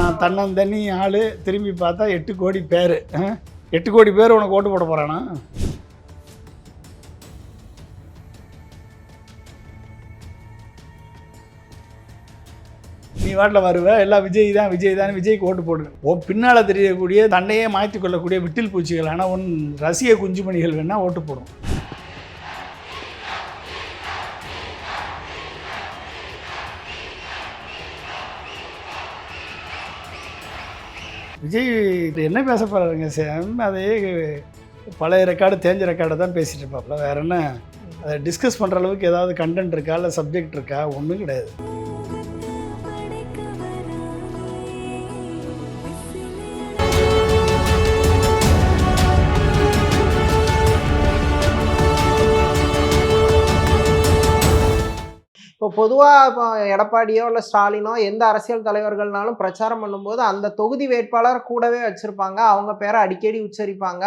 நான் தன்னந்தனி ஆள் திரும்பி பார்த்தா 8 கோடி பேர் 8 கோடி பேர் உனக்கு ஓட்டு போட போகிறானா? நீ வாட்டில் வருவ, எல்லாம் விஜய் தான் விஜய்க்கு ஓட்டு போடு. பின்னால் தெரியக்கூடிய தன்னையே மாற்றி கொள்ளக்கூடிய விட்டில் பூச்சிகள், ஆனால் உன் ரசிக குஞ்சுமணிகள் வேணால் ஓட்டு போடும். விஜய் என்ன பேச போகிறாருங்க சார்? அதே பழைய ரெக்கார்டு தேஞ்ச ரெக்கார்டை தான் பேசிகிட்டு இருப்பாப்புல. வேறு என்ன அதை டிஸ்கஸ் பண்ணுற அளவுக்கு ஏதாவது கண்டென்ட் இருக்கா, இல்லை சப்ஜெக்ட் இருக்கா? ஒன்றும் கிடையாது. இப்போ பொதுவாக இப்போ எடப்பாடியோ இல்லை ஸ்டாலினோ எந்த அரசியல் தலைவர்கள்னாலும் பிரச்சாரம் பண்ணும்போது அந்த தொகுதி வேட்பாளர் கூடவே வச்சுருப்பாங்க. அவங்க பேரை அடிக்கடி உச்சரிப்பாங்க.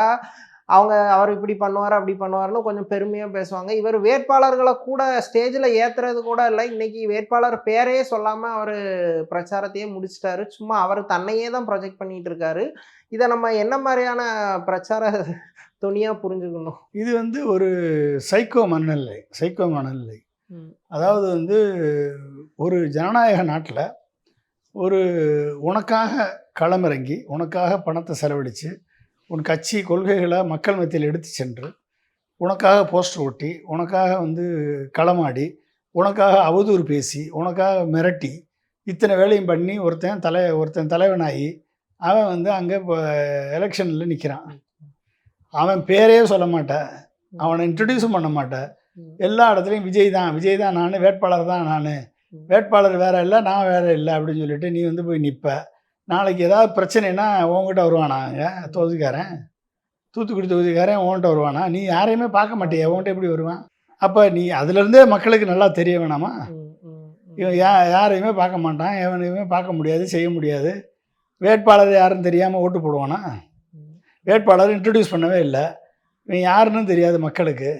அவர் இப்படி பண்ணுவார் அப்படி பண்ணுவார்னு கொஞ்சம் பெருமையாக பேசுவாங்க. இவர் வேட்பாளர்களை கூட ஸ்டேஜில் ஏற்றுறது கூட இல்லை. இன்றைக்கி வேட்பாளர் பேரையே சொல்லாமல் அவர் பிரச்சாரத்தையே முடிச்சிட்டாரு. சும்மா அவர் தன்னையே தான் ப்ரொஜெக்ட் பண்ணிகிட்டு இருக்காரு. இதை நம்ம என்ன மாதிரியான பிரச்சார துணியாக புரிஞ்சுக்கணும்? இது ஒரு சைக்கோ மனநிலை. அதாவது ஒரு ஜனநாயக நாட்டில் உனக்காக களமிறங்கி, உனக்காக பணத்தை செலவழித்து, உன் கட்சி கொள்கைகளை மக்கள் மத்தியில் எடுத்து சென்று, உனக்காக போஸ்டர் ஒட்டி, உனக்காக களமாடி, உனக்காக அவதூறு பேசி, உனக்காக மிரட்டி, இத்தனை வேலையும் பண்ணி ஒருத்தன் தலைவனாகி அவன் அங்கே இப்போ எலெக்ஷனில் நிற்கிறான். அவன் பேரையே சொல்ல மாட்டேன், அவனை இன்ட்ரடியூஸும் பண்ண மாட்டேன். எல்லா இடத்துலையும் விஜய் தான் நான், வேட்பாளர் தான் நான், வேட்பாளர் வேறு இல்லை, நான் வேறு இல்லை அப்படின்னு சொல்லிட்டு நீ போய் நிற்ப. நாளைக்கு ஏதாவது பிரச்சனைனா உங்ககிட்ட வருவானாங்க தொகுதிக்காரன், தூத்துக்குடி தொகுதிக்காரன் உங்கள்கிட்ட வருவானா? நீ யாரையுமே பார்க்க மாட்டியா, உங்கள்கிட்ட எப்படி வருவான்? அப்போ நீ அதுலேருந்தே மக்களுக்கு நல்லா தெரிய வேணாமா? இவன் யாரையுமே பார்க்க மாட்டான், எவனையுமே பார்க்க முடியாது, செய்ய முடியாது. வேட்பாளர் யாருன்னு தெரியாமல் ஓட்டு போடுவானா? வேட்பாளர் இன்ட்ரடியூஸ் பண்ணவே இல்லை, இவன் யாருன்னு தெரியாது மக்களுக்கு,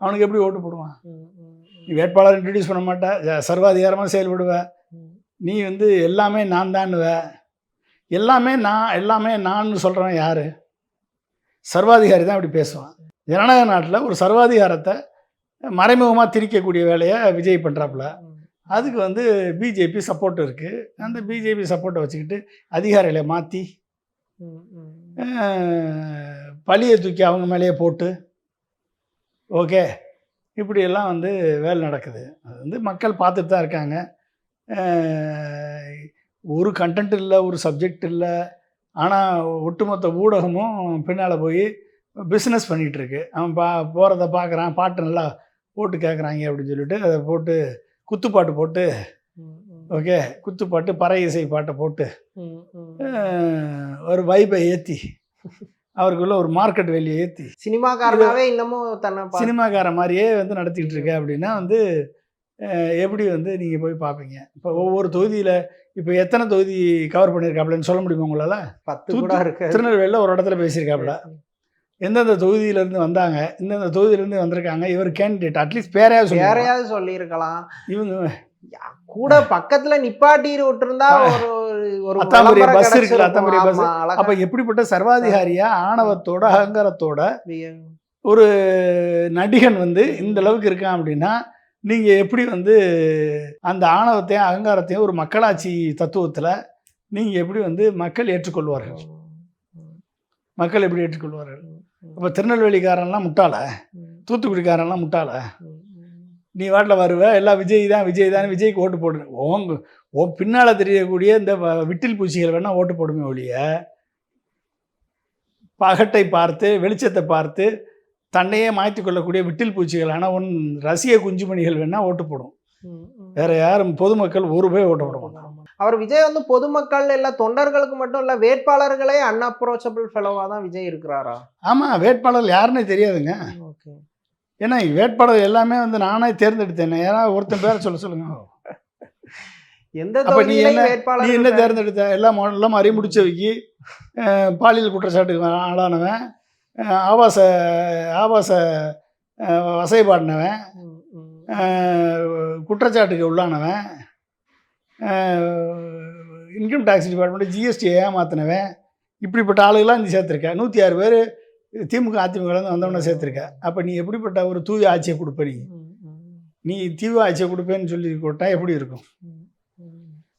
அவனுக்கு எப்படி ஓட்டு போடுவான்? நீ வேட்பாளர் இன்ட்ரடியூஸ் பண்ண மாட்டே, சர்வாதிகாரமாக செயல்படுவ. நீ எல்லாமே நான் தான்னுவ. எல்லாமே நான் சொல்கிறவன் யார்? சர்வாதிகாரி தான் அப்படி பேசுவான். ஜனநாயக நாட்டில் ஒரு சர்வாதிகாரத்தை மறைமுகமாக திரிக்கக்கூடிய வேலையை விஜய் பண்ணுறாப்புல. அதுக்கு பிஜேபி சப்போர்ட் இருக்குது. அந்த பிஜேபி சப்போர்ட்டை வச்சுக்கிட்டு அதிகாரிகளை மாற்றி பழியை தூக்கி அவங்க மேலேயே போட்டு, ஓகே, இப்படியெல்லாம் வேலை நடக்குது. அது மக்கள் பார்த்துட்டு தான் இருக்காங்க. ஒரு கண்டென்ட் இல்லை, ஒரு சப்ஜெக்ட் இல்லை. ஆனால் ஒட்டுமொத்த ஊடகமும் பின்னால் போய் பிஸ்னஸ் பண்ணிகிட்ருக்கு. அவன் போகிறத பார்க்குறான், பாட்டு நல்லா போட்டு கேட்குறாங்க அப்படின்னு சொல்லிட்டு அதை போட்டு குத்துப்பாட்டு போட்டு, ஓகே, குத்துப்பாட்டு பறை இசை பாட்டை போட்டு ஒரு வைபை ஏற்றி, அவருக்குள்ள ஒரு மார்க்கெட் வேல்யூ ஏற்றி, சினிமாக்காரனாவே இன்னமும் தன்னை சினிமாக்கார மாதிரியே நடத்திக்கிட்டு இருக்க அப்படின்னா எப்படி நீங்கள் போய் பார்ப்பீங்க? இப்போ ஒவ்வொரு தொகுதியில் இப்போ எத்தனை தொகுதி கவர் பண்ணியிருக்காப்லன்னு சொல்ல முடியுமா உங்களால்? 10 கூட இருக்கு. திருநெல்வேலியில் ஒரு இடத்துல பேசியிருக்காப்புல, எந்தெந்த தொகுதியிலேருந்து வந்தாங்க, இந்தந்த தொகுதியிலேருந்து வந்திருக்காங்க, இவர் கேண்டிடேட், அட்லீஸ்ட் பேரையாவது சொல்லியிருக்கலாம். இவங்க கூட பக்கத்துல நிப்பாட்டி விட்டுருந்தா ஒரு பஸ் இருக்குல்ல, அத்தம்பரிய பஸ். அப்ப எப்படிப்பட்ட சர்வாதிகாரியா, ஆணவத்தோட, அகங்காரத்தோட ஒரு நடிகன் இந்த அளவுக்கு இருக்கான் அப்படின்னா, நீங்க எப்படி அந்த ஆணவத்தையும் அகங்காரத்தையும் ஒரு மக்களாட்சி தத்துவத்துல நீங்க எப்படி மக்கள் ஏற்றுக்கொள்வார்கள்? மக்கள் எப்படி ஏற்றுக்கொள்வார்கள்? அப்ப திருநெல்வேலிக்காரன்லாம் முட்டாள, தூத்துக்குடிக்காரன்லாம் முட்டாள? நீ வாட்டில் வருவ, எல்லாம் விஜய் தான் விஜய்க்கு ஓட்டு போடு. பின்னால் தெரியக்கூடிய இந்த விட்டில் பூச்சிகள் வேணால் ஓட்டு போடுமே ஒழிய, பகட்டை பார்த்து, வெளிச்சத்தை பார்த்து தன்னையே மாற்றி கொள்ளக்கூடிய விட்டில் பூச்சிகள், ஆனால் உன் ரசிக குஞ்சுமணிகள் வேணால் ஓட்டு போடும். வேற யாரும் பொதுமக்கள் ஒரு போய் ஓட்ட போட மாட்டாங்க. அவர் விஜய் பொதுமக்கள் இல்லை, தொண்டர்களுக்கு மட்டும் இல்லை, வேட்பாளர்களே அன்அப்ரோச்சபிள் ஃபெலோவாக தான் விஜய் இருக்கிறாரா? ஆமாம், வேட்பாளர் யாருன்னே தெரியாதுங்க. ஓகே, ஏன்னா வேட்பாளர் எல்லாமே நானே தேர்ந்தெடுத்தேன். ஏன்னா ஒருத்தன் பேரை சொல்லுங்க. அப்போ நீ என்ன தேர்ந்தெடுத்த? எல்லாம் அறிய முடிச்சவைக்கு, பாலியல் குற்றச்சாட்டுக்கு ஆளானவன், ஆபாச வசைபாடினவன், குற்றச்சாட்டுக்கு உள்ளானவன், இன்கம் டேக்ஸ் டிபார்ட்மெண்ட் ஜிஎஸ்டி ஏமாத்தினவன் இப்படிப்பட்ட ஆளுகளாம் நீ சேர்த்துருக்க. 106 பேர் திமுக அதிமுகலேருந்து வந்தவனை சேர்த்துருக்க. அப்போ நீ எப்படிப்பட்ட ஒரு தூய ஆட்சியை கொடுப்ப? நீ தீவிர ஆட்சியை கொடுப்பேன்னு சொல்லி போட்டா எப்படி இருக்கும்?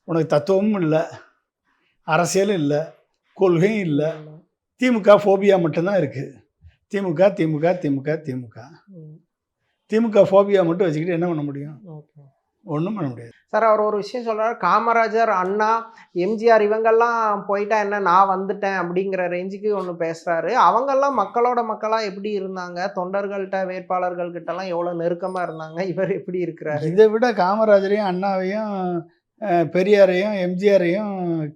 உனக்கு தத்துவமும் இல்லை, அரசியலும் இல்லை, கொள்கையும் இல்லை. திமுக ஃபோபியா மட்டும்தான் இருக்குது. திமுக திமுக திமுக திமுக திமுக ஃபோபியா மட்டும் வச்சுக்கிட்டு என்ன பண்ண முடியும்? ஒன்றும் பண்ண முடியாது. சார், அவர் ஒரு விஷயம் சொல்கிறார், காமராஜர், அண்ணா, எம்ஜிஆர் இவங்கெல்லாம் போயிட்டா என்ன நான் வந்துட்டேன் அப்படிங்கிற ரேஞ்சுக்கு ஒன்று பேசுகிறாரு. அவங்கெல்லாம் மக்களோட மக்களாக எப்படி இருந்தாங்க? தொண்டர்கள்ட்ட வேட்பாளர்கள்கிட்டலாம் எவ்வளோ நெருக்கமாக இருந்தாங்க? இவர் எப்படி இருக்கிறாரு? இதை விட காமராஜரையும் அண்ணாவையும் பெரியாரையும் எம்ஜிஆரையும்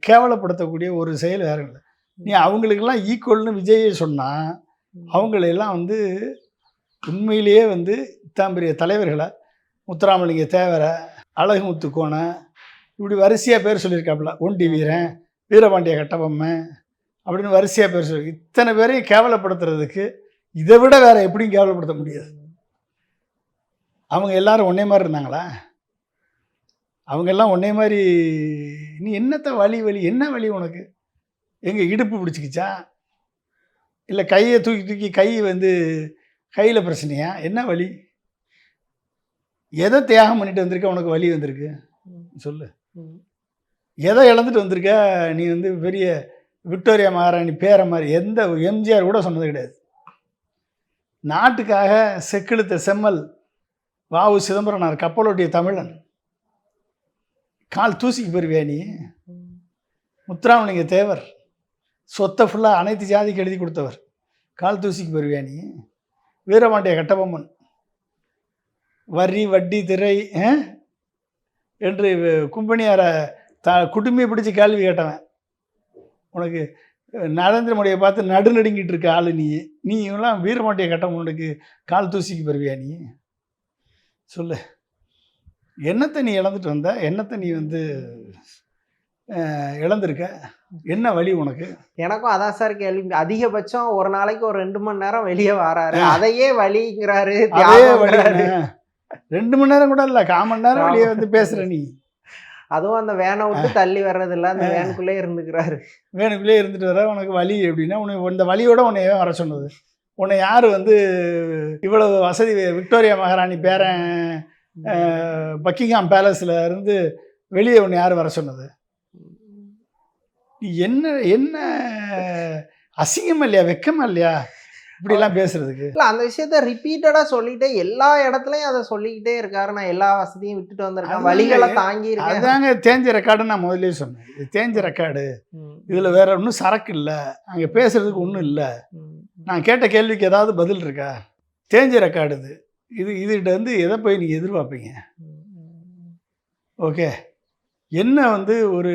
கேவலப்படுத்தக்கூடிய ஒரு செயல் வேறு இல்லை. நீ அவங்களுக்கெல்லாம் ஈக்குவல்னு விஜயை சொன்னால் அவங்களெல்லாம் வந்து உண்மையிலேயே வந்து இத்தான் பெரிய தலைவர்களை முத்துராமலிங்க தேவரை, அழகுமுத்து கோனை, இப்படி வரிசையாக பேர் சொல்லியிருக்காப்புல. ஒண்டி வீரன், வீரபாண்டிய கட்டபொம்மன் அப்படின்னு வரிசையாக பேர் சொல்லி இத்தனை பேரையும் கேவலப்படுத்துறதுக்கு இதை விட வேற எப்படியும் கேவலப்படுத்த முடியாது. அவங்க எல்லாரும் ஒன்னே மாதிரி இருந்தாங்களா? அவங்க எல்லாம் ஒன்னே மாதிரி. நீ என்னத்த வலி என்ன வலி உனக்கு? எங்கள் இடுப்பு பிடிச்சிக்கிச்சா, இல்லை கையை தூக்கி கை வந்து கையில் பிரச்சனையா? என்ன வலி? எதை தியாகம் பண்ணிட்டு வந்திருக்க உனக்கு வலி வந்திருக்கு சொல்லு. எதை இழந்துட்டு வந்திருக்க நீ? வந்து பெரிய விக்டோரியா மகாராணி பேரை மாதிரி எந்த எம்ஜிஆர் கூட சொன்னது கிடையாது. நாட்டுக்காக செக்கிழுத்த செம்மல் வாவு சிதம்பரனார், கப்பலோட்டிய தமிழன். கால் தூசிக்கு போயிருவியா நீ? முத்துராமலிங்க தேவர் சொத்தை ஃபுல்லாக அனைத்து ஜாதிக்கு எழுதி கொடுத்தவர். கால் தூசிக்கு போயிருவியா நீ? வீரபாண்டிய கட்டபொம்மன் வரி வட்டி திரை என்று கும்பனியாரை குடுமையை பிடிச்சி கேள்வி கேட்டவன். உனக்கு நரேந்திர மோடியை பார்த்து நடுநடுங்கிட்டு இருக்க ஆளு நீ இவெல்லாம் வீரபாண்டிய கட்டபொம்மனுக்கு கால் தூசிக்கு பெறுவியா நீ? சொல்லு. என்னத்தை நீ இழந்துட்டு வந்த? என்னத்தை நீ வந்து இழந்திருக்க? என்ன வழி உனக்கு? எனக்கும் அதான் சார் கேள்வி. அதிகபட்சம் ஒரு நாளைக்கு ஒரு 2 மணி நேரம் வெளியே வராரு, அதையே வலிங்கிறாரு. அதே வழி 2 மணி நேரம் கூட இல்லை, 1/4 மணி நேரம் வெளியே வந்து பேசுற நீ. அதுவும் அந்த வேனை விட்டு தள்ளி வர்றதில்ல, அந்த வேனுக்குள்ளே இருந்துக்கிறாரு. வேனுக்குள்ளே இருந்துட்டு வர உனக்கு வலி எப்படின்னா, உனக்கு இந்த வலியோட உன்னை வர சொன்னது? உன்னை யார் வந்து இவ்வளவு வசதி விக்டோரியா மகாராணி பேரன் பக்கிங்ஹாம் பேலஸில் இருந்து வெளியே உன்னை யார் வர சொன்னது? என்ன என்ன அசிங்கமா இல்லையா, வெக்கமா இல்லையா இப்படிலாம் பேசுறதுக்கு? இல்லை, அந்த விஷயத்த ரிப்பீட்டடாக சொல்லிட்டே எல்லா இடத்துலையும் அதை சொல்லிக்கிட்டே இருக்காரு. நான் எல்லா வசதியும் விட்டுட்டு வந்திருக்கேன், வழிகளை தாங்கி இருக்கேன். அதாங்க தேஞ்ச ரெக்கார்டு. நான் முதலே சொன்னேன், இது தேஞ்ச ரெக்கார்டு. இதில் வேற ஒன்றும் சரக்கு இல்லை, அங்கே பேசுறதுக்கு ஒன்றும் இல்லை. நான் கேட்ட கேள்விக்கு ஏதாவது பதில் இருக்கா? தேஞ்ச ரெக்கார்டு இதுகிட்ட வந்து எதை போய் நீங்கள் எதிர்பார்ப்பீங்க? ஓகே, என்ன வந்து ஒரு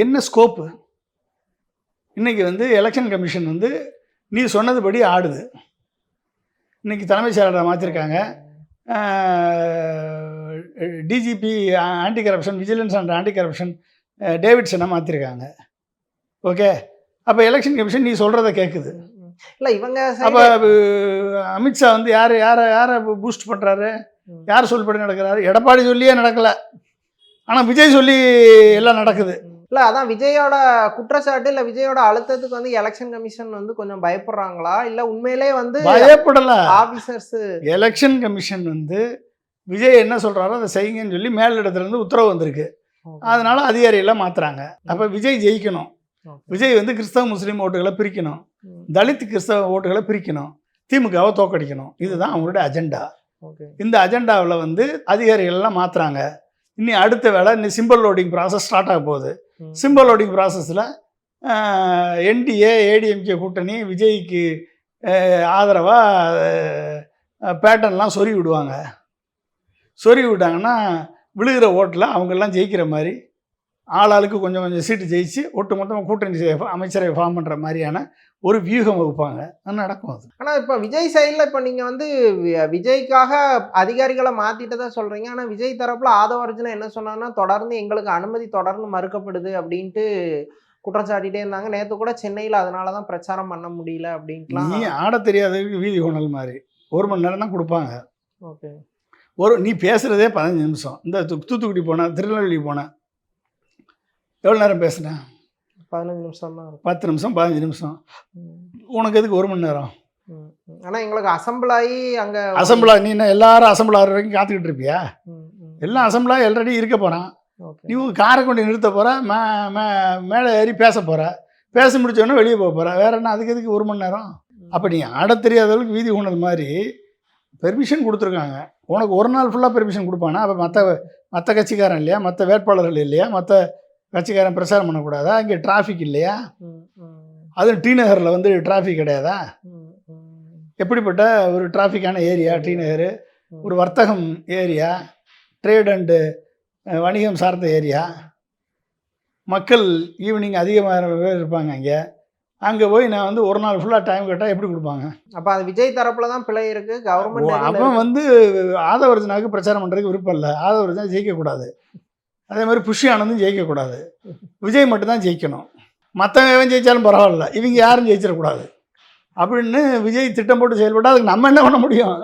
என்ன ஸ்கோப்பு? இன்றைக்கி வந்து எலெக்ஷன் கமிஷன் வந்து நீ சொன்னதுபடி ஆடுது. இன்றைக்கி தலைமைச் செயலரை மாற்றிருக்காங்க. DGP anti corruption, vigilance and anti corruption டேவிட்சனை மாற்றிருக்காங்க. ஓகே, அப்போ எலெக்ஷன் கமிஷன் நீ சொல்கிறத கேட்குது. இல்லை, இவங்க அப்போ அமித்ஷா வந்து யாரை பூஸ்ட் பண்ணுறாரு? யார் சொல்படி நடக்கிறாரு? எடப்பாடி சொல்லியே நடக்கலை, ஆனால் விஜய் சொல்லி எல்லாம் நடக்குது. இல்லை, அதான் விஜயோட குற்றச்சாட்டு. இல்லை, விஜயோட அழுத்தத்துக்கு வந்து எலெக்ஷன் கமிஷன் வந்து கொஞ்சம் பயப்படுறாங்களா? இல்லை உண்மையிலே வந்து பயப்படல ஆஃபீஸர்ஸ்? எலெக்ஷன் கமிஷன் வந்து விஜய் என்ன சொல்கிறாரோ அதை செய்யுங்கன்னு சொல்லி மேலிடத்துலேருந்து உத்தரவு வந்திருக்கு. அதனால அதிகாரியெல்லாம் மாற்றுறாங்க. அப்போ விஜய் ஜெயிக்கணும். விஜய் வந்து கிறிஸ்தவ முஸ்லீம் ஓட்டுகளை பிரிக்கணும், தலித் கிறிஸ்தவ ஓட்டுகளை பிரிக்கணும், திமுகவை தோக்கடிக்கணும். இதுதான் அவங்களுடைய அஜெண்டா. இந்த அஜெண்டாவில் வந்து அதிகாரிகள்லாம் மாற்றுறாங்க. இன்னி அடுத்த வேலை இன்னும் சிம்பிள் லோடிங் ப்ராசஸ் ஸ்டார்ட் ஆக போகுது. சிம்பிள் லோடிங் ப்ராசஸில் என்டிஏ ஏடிஎம்கே கூட்டணி விஜய்க்கு ஆதரவாக பேட்டர்ன்லாம் சொருவி விடுவாங்க. சொருவி விட்டாங்கன்னா விழுகிற ஓட்டில் அவங்கெல்லாம் ஜெயிக்கிற மாதிரி, ஆளாளுக்கு கொஞ்சம் கொஞ்சம் சீட்டு ஜெயிச்சு ஒட்டு மொத்தமாக கூட்டணி அமைச்சரை ஃபார்ம் பண்ணுற மாதிரியான ஒரு வியூகம் வகுப்பாங்க. நடக்கும் அது. ஆனால் இப்போ விஜய் சைடில் இப்போ நீங்கள் வந்து விஜய்க்காக அதிகாரிகளை மாற்றிட்டு தான் சொல்கிறீங்க. ஆனால் விஜய் தரப்பில் ஆதவர்ஜுனா என்ன சொன்னாங்கன்னா, தொடர்ந்து எங்களுக்கு அனுமதி தொடர்ந்து மறுக்கப்படுது அப்படின்ட்டு குற்றச்சாட்டிகிட்டே இருந்தாங்க. நேற்று கூட சென்னையில் அதனால தான் பிரச்சாரம் பண்ண முடியல அப்படின்ட்டுலாம். நீ ஆட தெரியாதவருக்கு வீதி கோணல் மாதிரி 1 மணி நேரம் தான் கொடுப்பாங்க. ஓகே, நீ பேசுகிறதே 15 நிமிஷம். இந்த தூத்துக்குடி போனேன், திருநெல்வேலி போனேன், எவ்வளோ நேரம் பேசுனேன்? 15 நிமிஷம் தான் 10 நிமிஷம் 15 நிமிஷம். உனக்கு எதுக்கு 1 மணி நேரம்? ஆனால் எங்களுக்கு அசம்பிள் ஆகி அங்கே அசம்பிளாக நீ என்ன எல்லாரும் அசம்பிள் ஆகிற வரைக்கும் காத்துக்கிட்டு இருப்பியா? எல்லாம் அசம்பிளாக ஆல்ரெடி இருக்க போகிறான். நீ உங்கள் காரை கொண்டு நிறுத்த போகிற, மேலே ஏறி பேச போகிற, பேச முடிச்சோடனே வெளியே போக போகிற. வேறு என்ன, அதுக்கு எதுக்கு 1 மணி நேரம்? அப்போ நீ ஆட தெரியாத அளவுக்கு வீதி ஊனது மாதிரி பெர்மிஷன் கொடுத்துருக்காங்க. உனக்கு ஒரு நாள் ஃபுல்லாக பெர்மிஷன் கொடுப்பானா? அப்போ மற்ற கட்சிக்காரன் இல்லையா, மற்ற வேட்பாளர்கள் இல்லையா, மற்ற கட்சிக்காரன் பிரச்சாரம் பண்ணக்கூடாதா? இங்கே டிராஃபிக் இல்லையா? அதுவும் டி நகரில் வந்து டிராஃபிக் கிடையாதா? எப்படிப்பட்ட ஒரு டிராஃபிக்கான ஏரியா டி நகர், ஒரு வர்த்தகம் ஏரியா, ட்ரேட் அண்டு வணிகம் சார்ந்த ஏரியா. மக்கள் ஈவினிங் அதிகமாக பேர் இருப்பாங்க அங்கே போய் நான் வந்து ஒரு நாள் ஃபுல்லாக டைம் கேட்டால் எப்படி கொடுப்பாங்க? அப்போ அது விஜய் தரப்பில் தான் பிழை இருக்குது. கவர்மெண்ட் அவன் வந்து ஆதவர்ஜனாவுக்கு பிரச்சாரம் பண்ணுறதுக்கு விருப்பம் இல்லை. ஆதவர்ஜனா ஜெயிக்கக்கூடாது. அதே மாதிரி புஷி ஆனந்தும் ஜெயிக்கக்கூடாது. விஜய் மட்டும்தான் ஜெயிக்கணும். மற்றவன் ஜெயித்தாலும் பரவாயில்ல, இவங்க யாரும் ஜெயிச்சிடக்கூடாது அப்படின்னு விஜய் திட்டம் போட்டு செயல்பட்டால் அதுக்கு நம்ம என்ன பண்ண முடியும்?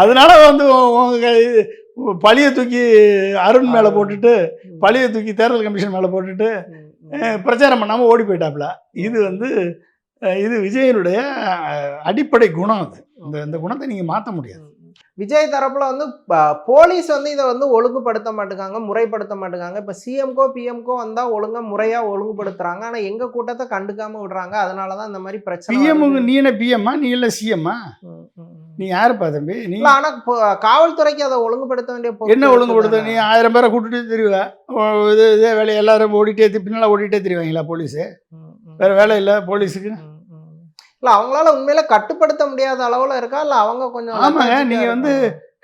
அதனால வந்து பழியை தூக்கி அருண் மேலே போட்டுட்டு, பழியை தூக்கி தேர்தல் கமிஷன் மேலே போட்டுட்டு பிரச்சாரம் பண்ணாமல் ஓடி போயிட்டாப்புல. இது வந்து இது விஜயனுடைய அடிப்படை குணம். அது இந்த குணத்தை நீங்கள் மாற்ற முடியாது. விஜய் தரப்புல வந்து போலீஸ் வந்து இதை வந்து ஒழுங்குபடுத்த மாட்டேங்காங்க, முறைப்படுத்த மாட்டேங்காங்க. இப்போ சிஎம்கோ பிஎம்கோ வந்தால் ஒழுங்காக முறையாக ஒழுங்குபடுத்துறாங்க. ஆனால் எங்கள் கூட்டத்தை கண்டுக்காமல் விடுறாங்க. அதனால தான் இந்த மாதிரி பிரச்சனை. பிஎம்முக்கு நீ என்ன பிஎம்மா? நீ இல்லை சிஎம்மா? நீ யாருப்பா தம்பி? நீ ஆனால் காவல்துறைக்கு அதை ஒழுங்குபடுத்த வேண்டிய என்ன ஒழுங்குபடுத்த? நீ 1000 பேரை கூட்டிட்டு தெரியுவேன். இதே வேலையை எல்லாரும் ஓடிட்டே பின்னால் ஓடிட்டே தெரிவாங்களா போலீஸு? வேறு வேலை இல்லை போலீஸுக்கு? இல்லை அவங்களால உண்மையில கட்டுப்படுத்த முடியாத அளவில் இருக்கா? இல்லை அவங்க கொஞ்சம் ஆமாங்க, நீங்கள் வந்து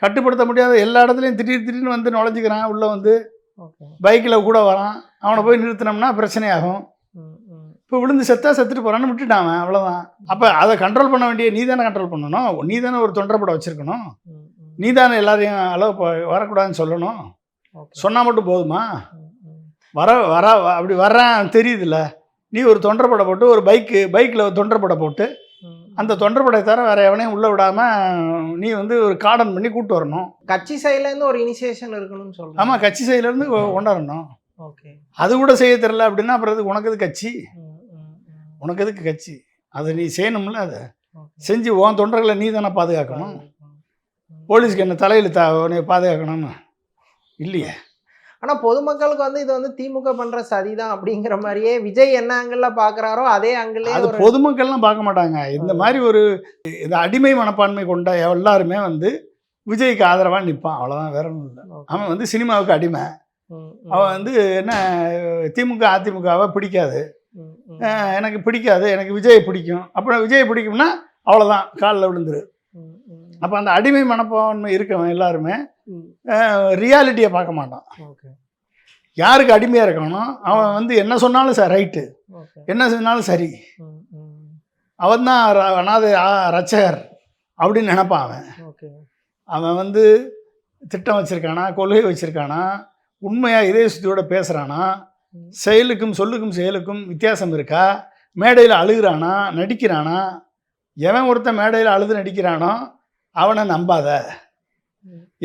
கட்டுப்படுத்த முடியாத எல்லா இடத்துலையும் திடீர்னு வந்து நுழைஞ்சிக்கிறான். உள்ளே வந்து பைக்கில் கூட வரான். அவனை போய் நிறுத்தினோம்னா பிரச்சனையாகும். இப்போ விழுந்து செத்துட்டு போகிறான்னு விட்டுட்டான், அவ்வளோதான். அப்போ அதை கண்ட்ரோல் பண்ண வேண்டிய நீ தானே கண்ட்ரோல் பண்ணணும். நீ தானே ஒரு தொண்டர்படம் வச்சுருக்கணும். நீ தானே எல்லாரையும் அளவு வரக்கூடாதுன்னு சொல்லணும். சொன்னால் மட்டும் போதுமா? அப்படி வர்றான் தெரியுதுல்ல. நீ ஒரு தொண்டர்படை போட்டு ஒரு பைக்கில் ஒரு தொண்டர்படை போட்டு அந்த தொண்டர்படை தவிர வேறு எவனையும் உள்ளே விடாமல் நீ வந்து ஒரு கார்டன் பண்ணி கூப்பிட்டு வரணும். கட்சி சைட்லேருந்து ஒரு இனிஷியேஷன் இருக்கணும்னு சொல்லணும். ஆமாம், கட்சி சைட்லேருந்து கொண்டாடணும். ஓகே, அது கூட செய்ய தெரியல அப்படின்னா அப்புறம் உனக்கு எது கட்சி? உனக்கு எதுக்கு கட்சி? அதை நீ செய்யணும்ல. அதை செஞ்சு உன் தொண்டர்களை நீ தானே பாதுகாக்கணும். போலீஸ்க்கு என்ன தலையில் உன்னை பாதுகாக்கணும்னு இல்லையே. ஆனால் பொதுமக்களுக்கு வந்து இது வந்து திமுக பண்ணுற சதிதான் அப்படிங்கிற மாதிரியே விஜய் என்ன ஆங்கிளில் பார்க்குறாரோ அதே ஆங்கிளே அது பொதுமக்கள்லாம் பார்க்க மாட்டாங்க. இந்த மாதிரி ஒரு இது அடிமை மனப்பான்மை கொண்ட எல்லாருமே வந்து விஜய்க்கு ஆதரவாக நிற்பான், அவ்வளோதான். வேற ஒன்றும் இல்லை. அவன் வந்து சினிமாவுக்கு அடிமை. அவன் வந்து என்ன திமுக அதிமுகவை பிடிக்காது, எனக்கு பிடிக்காது, எனக்கு விஜய் பிடிக்கும். அப்புறம் விஜய் பிடிக்கும்னா அவ்வளோதான், காலில் விழுந்துரு. அப்போ அந்த அடிமை மனப்பான்மை இருக்கவன் எல்லாருமே ரியாலிட்டியை பார்க்க மாட்டான். யாருக்கு அடிமையாக இருக்கணும்? அவன் வந்து என்ன சொன்னாலும் ரைட்டு, என்ன சொன்னாலும் சரி, அவன் தான் அனாதை ரட்சகர் அப்படின்னு நினைப்பான். அவன் வந்து திட்டம் வச்சுருக்கானா, கொள்கை வச்சுருக்கானா, உண்மையாக இதயசுத்தியோட பேசுகிறானா, செயலுக்கும் சொல்லுக்கும் செயலுக்கும் வித்தியாசம் இருக்கா, மேடையில் அழுகிறானா நடிக்கிறானா? எவன் ஒருத்தன் மேடையில் அழுது நடிக்கிறானோ அவனை நம்பாத.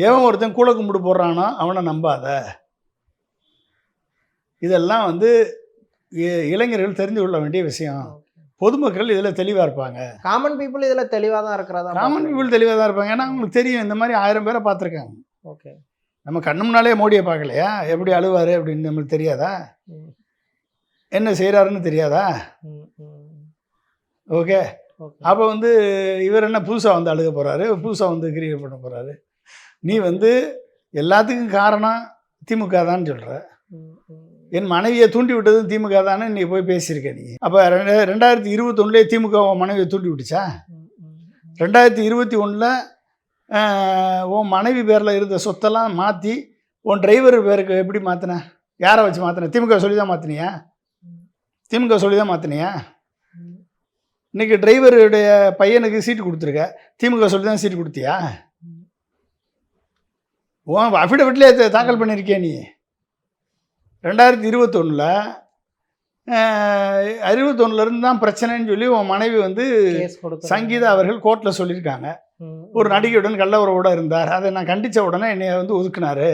எவன் ஒருத்தன் கூழ கும்பிடு போடுறானோ அவனை நம்பாத. இதெல்லாம் வந்து இளைஞர்கள் தெரிந்து கொள்ள வேண்டிய விஷயம். பொதுமக்கள் இதில் தெளிவாக இருப்பாங்க. காமன் பீப்புள் இதில் தெளிவாக தான் இருக்கிறதா? காமன் பீப்புள் தெளிவாக தான் இருப்பாங்க. ஏன்னா அவங்களுக்கு தெரியும், இந்த மாதிரி 1000 பேரை பார்த்துருக்காங்க. ஓகே, நம்ம கண்ணு முன்னாலே மோடியை பார்க்கலையா? எப்படி அழுவார் அப்படின்னு நம்மளுக்கு தெரியாதா? என்ன செய்கிறாருன்னு தெரியாதா? ஓகே, அப்போ வந்து இவர் என்ன புதுசாக வந்து அழுக போகிறாரு, புதுசாக வந்து கிரியேட் பண்ண போகிறாரு. நீ வந்து எல்லாத்துக்கும் காரணம் திமுக தான் சொல்கிற. என் மனைவியை தூண்டி விட்டதும் திமுக தானே நீ போய் பேசியிருக்க. நீ அப்போ 2021 திமுக உன் மனைவியை தூண்டி விட்டுச்சா? 2021 உன் மனைவி பேரில் இருந்த சொத்தெல்லாம் மாற்றி உன் டிரைவர் பேருக்கு எப்படி மாற்றின? யாரை வச்சு மாற்றின? திமுக சொல்லி தான் மாற்றினியா? திமுக சொல்லி தான் மாற்றினியா? இன்றைக்கி டிரைவருடைய பையனுக்கு சீட்டு கொடுத்துருக்க, திமுக சொல்லி தான் சீட்டு கொடுத்தியா? உன் அஃபிடவிட்லேயே தாக்கல் பண்ணியிருக்கியா நீ? 2021 தான் பிரச்சனைன்னு சொல்லி உன் மனைவி வந்து சங்கீதா அவர்கள் கோர்ட்டில் சொல்லியிருக்காங்க. ஒரு நடிகையுடன் கள்ள உறவோட இருந்தார். அதை நான் கண்டித்த உடனே என்னை வந்து ஒதுக்குனாரு.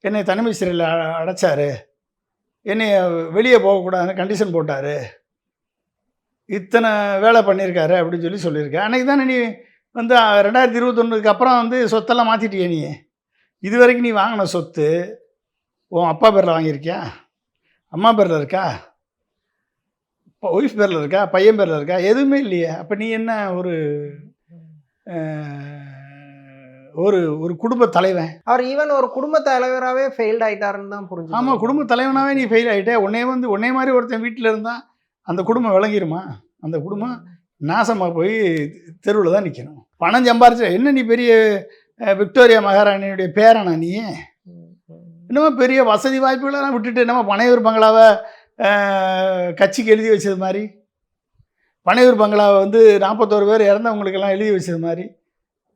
என்னை தனிமை சிறையில் அடைச்சாரு. என்னைய வெளியே போகக்கூடாதுன்னு கண்டிஷன் போட்டார். இத்தனை வேலை பண்ணியிருக்காரு அப்படின்னு சொல்லியிருக்கேன். அன்றைக்கி தானே நீ வந்து 2021க்கு அப்புறம் வந்து சொத்தெல்லாம் மாற்றிட்டியே நீ. இது வரைக்கும் நீ வாங்கின சொத்து உன் அப்பா பேரில் வாங்கியிருக்கியா? அம்மா பேரில் இருக்கா? ஒய்ஃப் பேரில் இருக்கா? பையன் பேரில் இருக்கா? எதுவுமே இல்லையே. அப்போ நீ என்ன ஒரு ஒரு ஒரு குடும்ப தலைவன்? அவர் ஈவன் ஒரு குடும்ப தலைவராகவே ஃபெயில்ட் ஆயிட்டாருன்னு தான் புரிஞ்சு. ஆமாம், குடும்ப தலைவனாகவே நீ ஃபெயில் ஆகிட்டே. உன்னே மாதிரி ஒருத்தன் வீட்டில் இருந்தால் அந்த குடும்பம் விளங்கிருமா? அந்த குடும்பம் நாசமாக போய் தெருவில் தான் நிற்கணும். பணம் சம்பாரிச்ச என்ன நீ பெரிய விக்டோரியா மகாராணியுடைய பேரனா நீ? என்னமோ பெரிய வசதி வாய்ப்புகளெல்லாம் விட்டுட்டு என்னமோ பனையூர் பங்களாவை கட்சிக்கு எழுதி வச்சது மாதிரி, பனையூர் பங்களாவை வந்து 41 பேர் இறந்தவங்களுக்கெல்லாம் எழுதி வச்சது மாதிரி,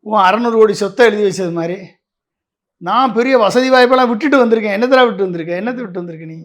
600 கோடி சொத்தை எழுதி வச்சது மாதிரி, நான் பெரிய வசதி வாய்ப்பெல்லாம் விட்டுட்டு வந்திருக்கேன். என்னத்தை விட்டு வந்திருக்கேன் நீ?